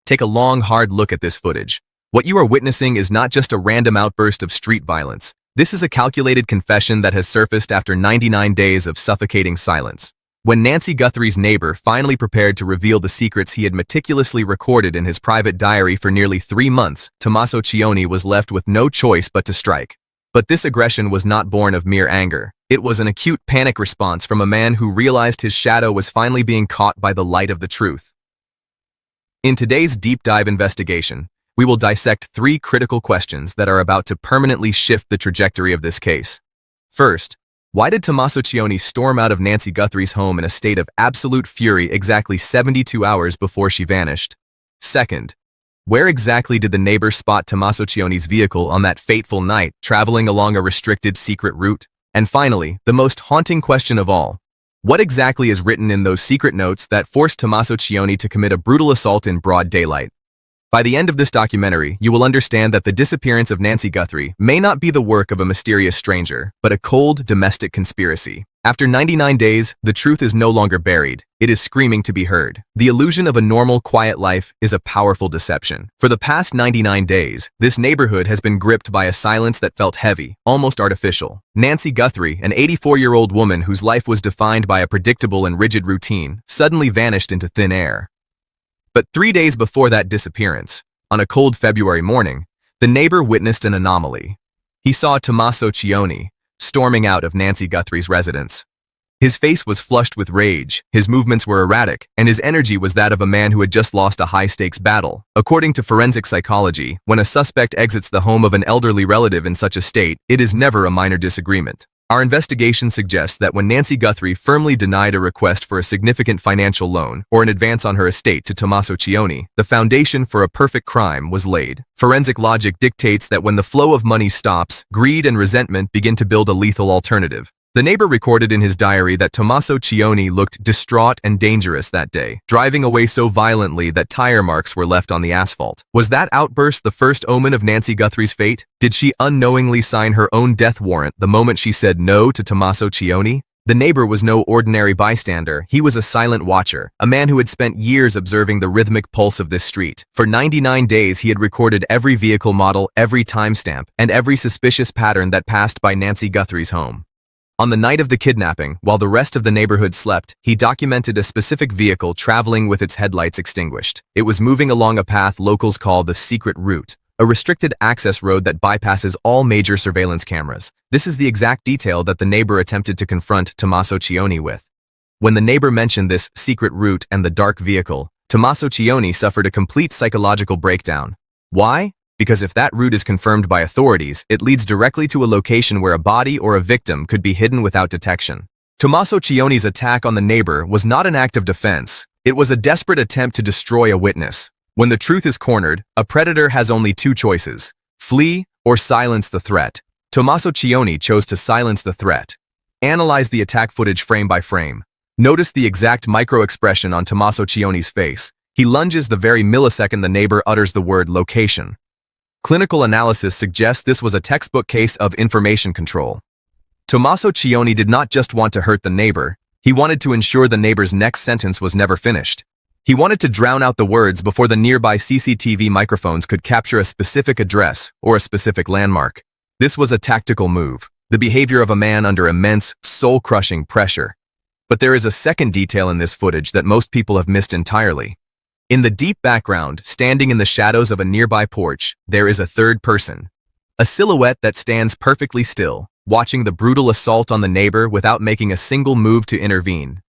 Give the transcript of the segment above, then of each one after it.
Take a long, hard look at this footage. What you are witnessing is not just a random outburst of street violence. This is a calculated confession that has surfaced after 99 days of suffocating silence. When Nancy Guthrie's neighbor finally prepared to reveal the secrets he had meticulously recorded in his private diary for nearly 3 months, Tommaso Cioni was left with no choice but to strike. But this aggression was not born of mere anger. It was an acute panic response from a man who realized his shadow was finally being caught by the light of the truth. In today's deep dive investigation, we will dissect 3 critical questions that are about to permanently shift the trajectory of this case. First, why did Tommaso Cioni storm out of Nancy Guthrie's home in a state of absolute fury exactly 72 hours before she vanished? Second, where exactly did the neighbor spot Tommaso Cioni's vehicle on that fateful night, traveling along a restricted secret route? And finally, the most haunting question of all, what exactly is written in those secret notes that forced Tommaso Cioni to commit a brutal assault in broad daylight? By the end of this documentary, you will understand that the disappearance of Nancy Guthrie may not be the work of a mysterious stranger, but a cold, domestic conspiracy. After 99 days, the truth is no longer buried. It is screaming to be heard. The illusion of a normal, quiet life is a powerful deception. For the past 99 days, this neighborhood has been gripped by a silence that felt heavy, almost artificial. Nancy Guthrie, an 84-year-old woman whose life was defined by a predictable and rigid routine, suddenly vanished into thin air. But 3 days before that disappearance, on a cold February morning, the neighbor witnessed an anomaly. He saw Tommaso Cioni storming out of Nancy Guthrie's residence. His face was flushed with rage, his movements were erratic, and his energy was that of a man who had just lost a high-stakes battle. According to forensic psychology, when a suspect exits the home of an elderly relative in such a state, it is never a minor disagreement. Our investigation suggests that when Nancy Guthrie firmly denied a request for a significant financial loan or an advance on her estate to Tommaso Cioni, the foundation for a perfect crime was laid. Forensic logic dictates that when the flow of money stops, greed and resentment begin to build a lethal alternative. The neighbor recorded in his diary that Tommaso Cioni looked distraught and dangerous that day, driving away so violently that tire marks were left on the asphalt. Was that outburst the first omen of Nancy Guthrie's fate? Did she unknowingly sign her own death warrant the moment she said no to Tommaso Cioni? The neighbor was no ordinary bystander. He was a silent watcher, a man who had spent years observing the rhythmic pulse of this street. For 99 days, he had recorded every vehicle model, every timestamp, and every suspicious pattern that passed by Nancy Guthrie's home. On the night of the kidnapping, while the rest of the neighborhood slept, he documented a specific vehicle traveling with its headlights extinguished. It was moving along a path locals call the secret route, a restricted access road that bypasses all major surveillance cameras. This is the exact detail that the neighbor attempted to confront Tommaso Cioni with. When the neighbor mentioned this secret route and the dark vehicle, Tommaso Cioni suffered a complete psychological breakdown. Why? Because if that route is confirmed by authorities, it leads directly to a location where a body or a victim could be hidden without detection. Tommaso Cioni's attack on the neighbor was not an act of defense. It was a desperate attempt to destroy a witness. When the truth is cornered, a predator has only 2 choices: flee or silence the threat. Tommaso Cioni chose to silence the threat. Analyze the attack footage frame by frame. Notice the exact micro-expression on Tommaso Cioni's face. He lunges the very millisecond the neighbor utters the word location. Clinical analysis suggests this was a textbook case of information control. Tommaso Cioni did not just want to hurt the neighbor, he wanted to ensure the neighbor's next sentence was never finished. He wanted to drown out the words before the nearby CCTV microphones could capture a specific address or a specific landmark. This was a tactical move, the behavior of a man under immense, soul-crushing pressure. But there is a second detail in this footage that most people have missed entirely. In the deep background, standing in the shadows of a nearby porch, there is a third person. A silhouette that stands perfectly still, watching the brutal assault on the neighbor without making a single move to intervene.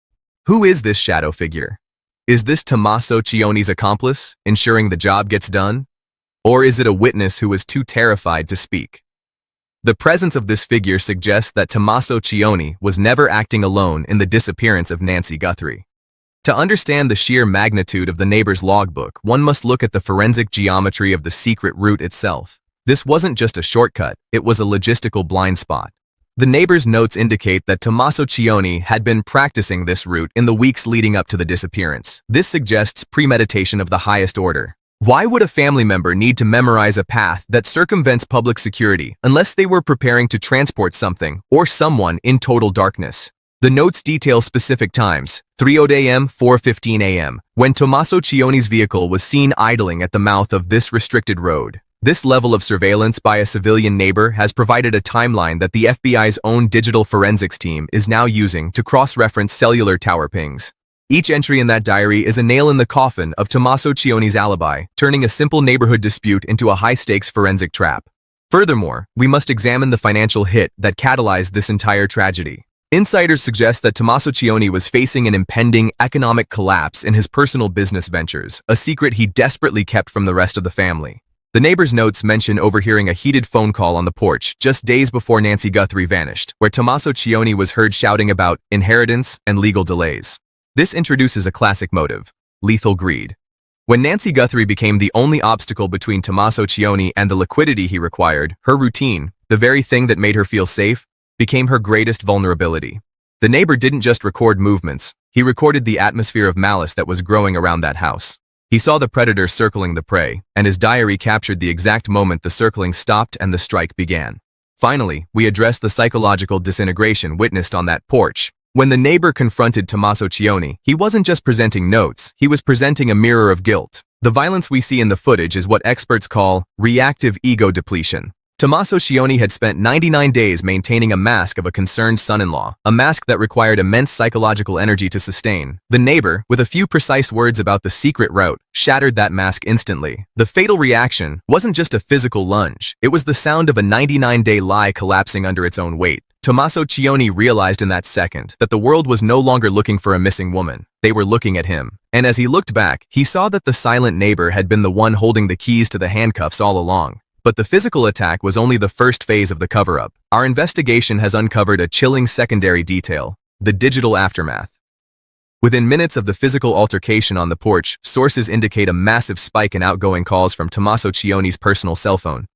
Who is this shadow figure? Is this Tommaso Cioni's accomplice, ensuring the job gets done? Or is it a witness who is too terrified to speak? The presence of this figure suggests that Tommaso Cioni was never acting alone in the disappearance of Nancy Guthrie. To understand the sheer magnitude of the neighbor's logbook, one must look at the forensic geometry of the secret route itself. This wasn't just a shortcut, it was a logistical blind spot. The neighbor's notes indicate that Tommaso Cioni had been practicing this route in the weeks leading up to the disappearance. This suggests premeditation of the highest order. Why would a family member need to memorize a path that circumvents public security unless they were preparing to transport something or someone in total darkness? The notes detail specific times, 3:00 a.m., 4:15 a.m., when Tommaso Cioni's vehicle was seen idling at the mouth of this restricted road. This level of surveillance by a civilian neighbor has provided a timeline that the FBI's own digital forensics team is now using to cross-reference cellular tower pings. Each entry in that diary is a nail in the coffin of Tommaso Cioni's alibi, turning a simple neighborhood dispute into a high-stakes forensic trap. Furthermore, we must examine the financial hit that catalyzed this entire tragedy. Insiders suggest that Tommaso Cioni was facing an impending economic collapse in his personal business ventures, a secret he desperately kept from the rest of the family. The neighbor's notes mention overhearing a heated phone call on the porch just days before Nancy Guthrie vanished, where Tommaso Cioni was heard shouting about inheritance and legal delays. This introduces a classic motive: lethal greed. When Nancy Guthrie became the only obstacle between Tommaso Cioni and the liquidity he required, her routine, the very thing that made her feel safe, became her greatest vulnerability. The neighbor didn't just record movements, he recorded the atmosphere of malice that was growing around that house. He saw the predator circling the prey, and his diary captured the exact moment the circling stopped and the strike began. Finally, we address the psychological disintegration witnessed on that porch. When the neighbor confronted Tommaso Cioni, he wasn't just presenting notes, he was presenting a mirror of guilt. The violence we see in the footage is what experts call reactive ego depletion. Tommaso Cioni had spent 99 days maintaining a mask of a concerned son-in-law, a mask that required immense psychological energy to sustain. The neighbor, with a few precise words about the secret route, shattered that mask instantly. The fatal reaction wasn't just a physical lunge, it was the sound of a 99-day lie collapsing under its own weight. Tommaso Cioni realized in that second that the world was no longer looking for a missing woman. They were looking at him. And as he looked back, he saw that the silent neighbor had been the one holding the keys to the handcuffs all along. But the physical attack was only the first phase of the cover-up. Our investigation has uncovered a chilling secondary detail: the digital aftermath. Within minutes of the physical altercation on the porch, sources indicate a massive spike in outgoing calls from Tommaso Cioni's personal cell phone.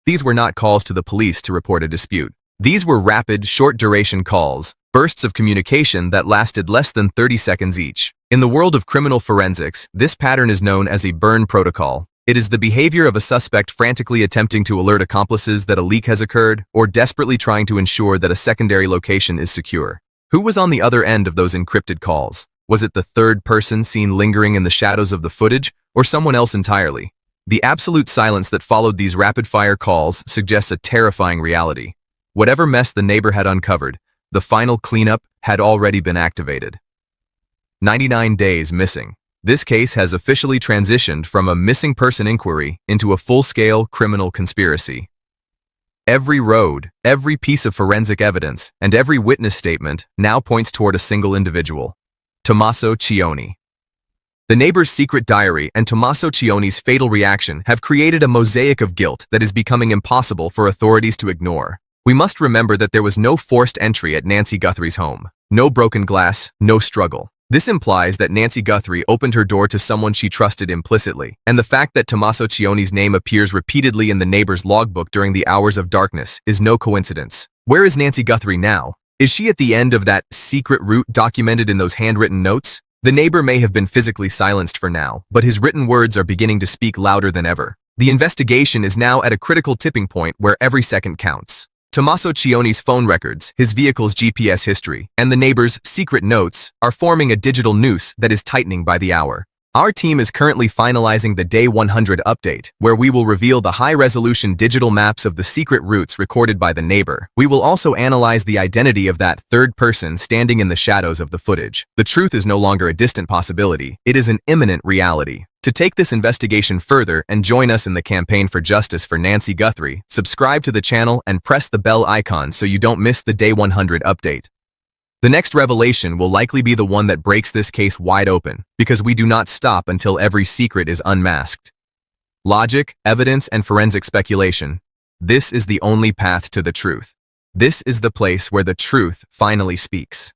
These were not calls to the police to report a dispute. These were rapid, short-duration calls, bursts of communication that lasted less than 30 seconds each. In the world of criminal forensics, this pattern is known as a burn protocol. It is the behavior of a suspect frantically attempting to alert accomplices that a leak has occurred, or desperately trying to ensure that a secondary location is secure. Who was on the other end of those encrypted calls? Was it the third person seen lingering in the shadows of the footage, or someone else entirely? The absolute silence that followed these rapid-fire calls suggests a terrifying reality. Whatever mess the neighbor had uncovered, the final cleanup had already been activated. 99 days missing. This case has officially transitioned from a missing person inquiry into a full-scale criminal conspiracy. Every road, every piece of forensic evidence, and every witness statement now points toward a single individual: Tommaso Cioni. The neighbor's secret diary and Tommaso Cioni's fatal reaction have created a mosaic of guilt that is becoming impossible for authorities to ignore. We must remember that there was no forced entry at Nancy Guthrie's home. No broken glass, no struggle. This implies that Nancy Guthrie opened her door to someone she trusted implicitly, and the fact that Tommaso Cioni's name appears repeatedly in the neighbor's logbook during the hours of darkness is no coincidence. Where is Nancy Guthrie now? Is she at the end of that secret route documented in those handwritten notes? The neighbor may have been physically silenced for now, but his written words are beginning to speak louder than ever. The investigation is now at a critical tipping point where every second counts. Tommaso Cioni's phone records, his vehicle's GPS history, and the neighbor's secret notes are forming a digital noose that is tightening by the hour. Our team is currently finalizing the Day 100 update, where we will reveal the high-resolution digital maps of the secret routes recorded by the neighbor. We will also analyze the identity of that third person standing in the shadows of the footage. The truth is no longer a distant possibility, it is an imminent reality. To take this investigation further and join us in the campaign for justice for Nancy Guthrie, subscribe to the channel and press the bell icon so you don't miss the Day 100 update. The next revelation will likely be the one that breaks this case wide open, because we do not stop until every secret is unmasked. Logic, evidence, and forensic speculation. This is the only path to the truth. This is the place where the truth finally speaks.